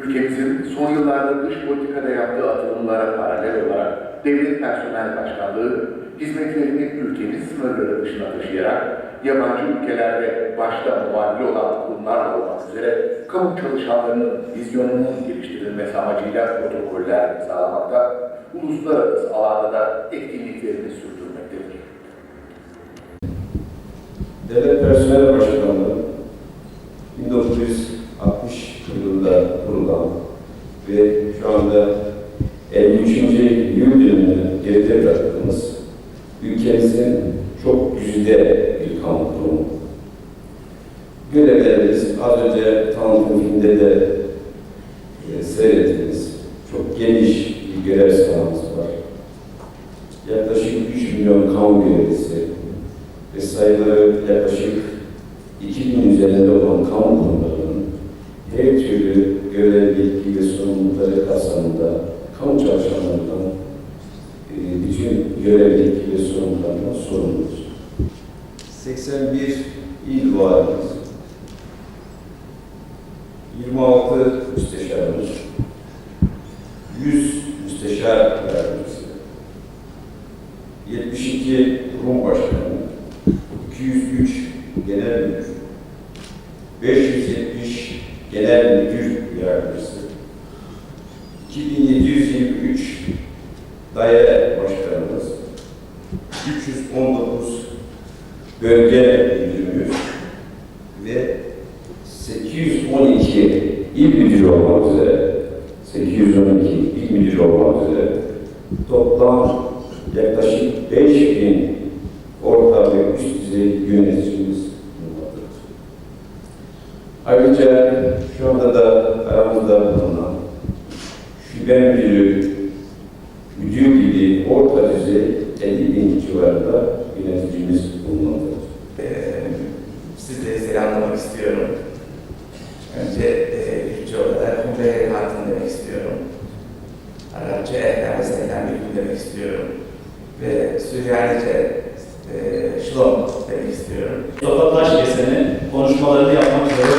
Ülkemizin son yıllarda dış politikada yaptığı atılımlara paralel olarak Devlet Personel Başkanlığı hizmetlerini ülkemiz sınırları dışına taşıyarak yabancı ülkelerde başta muadili olan kurumlarla olmak üzere kamu çalışanlarının vizyonunun geliştirilmesi amacıyla protokoller sağlamakta, uluslararası alanda da etkinliklerini sürdürmektedir. Devlet Personel Başkanlığı 1960 yılında kurulan ve şu anda 53. yıl dönümünü geride bıraktığımız ülkemizin çok güzide bir kamu kurumu. Görevlerimiz az önce tanıtım filmde de seyrettiğimiz çok geniş bir görev sahamız var. Yaklaşık 3 milyon kamu görevlisi ve sayıları yaklaşık 2000 üzerinde olan kamu kurumlarının her türlü görev, yetki ve sorumlulukları kapsamında kamu çalışanlarından bütün görev, yetki ve sorumluluklarından sorumludur. 81 il valimiz, 26 müsteşarımız, 100 müsteşar yardımcısı, 72 kurum başkanı, 203 genel müdür, 570 genel müdür yardımcısı, 2723 daire başkanımız, 319 bölge müdürümüz ve 812 il müdürü olmak üzere, 812 il müdürü olmak üzere toplam yaklaşık 5000 orta ve üst düzey yöneticimiz bulunmaktadır. Ayrıca şu anda da aramızda bulunan şube müdürü, müdür gibi orta düzey 50.000 civarında yöneticimiz bulunmaktadır. Sizleri selamlamak istiyorum. Önce Türkçe olarak Humbe Hatun demek istiyorum. Arapça Ehlen ve Selam demek istiyorum. Ve Süryanice Şlom demek istiyorum. Mustafa Taşkesen'in konuşmalarını yapmak üzere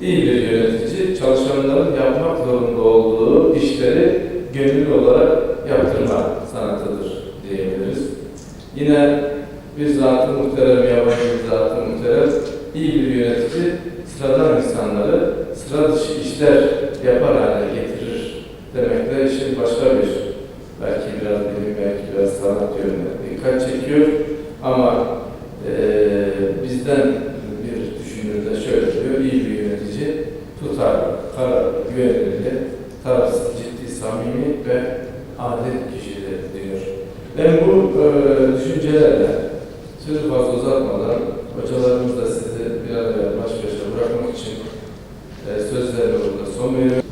İyi bir yönetici, çalışanların yapmak zorunda olduğu işleri gönüllü olarak yaptırma sanatıdır diyebiliriz. Yine bir zat-ı muhterem, yabancı bir zat-ı muhterem, iyi bir yönetici, sıradan insanları sıra dışı işler yapar hale getirir demekle işin başka bir, belki biraz bilim, belki biraz sanat yönüne dikkat çekiyor. Ama bizden bir düşünür de şöyle diyor, iyi bir yönetici tutarlı, kararlı, güvenilir, tarafsız, ciddi, samimi ve adil kişidir diyor. Ben bu düşüncelerle sözü fazla uzatmadan hocalarımızla sizi bir araya baş başa bırakmak için sözlerime burada son veriyorum.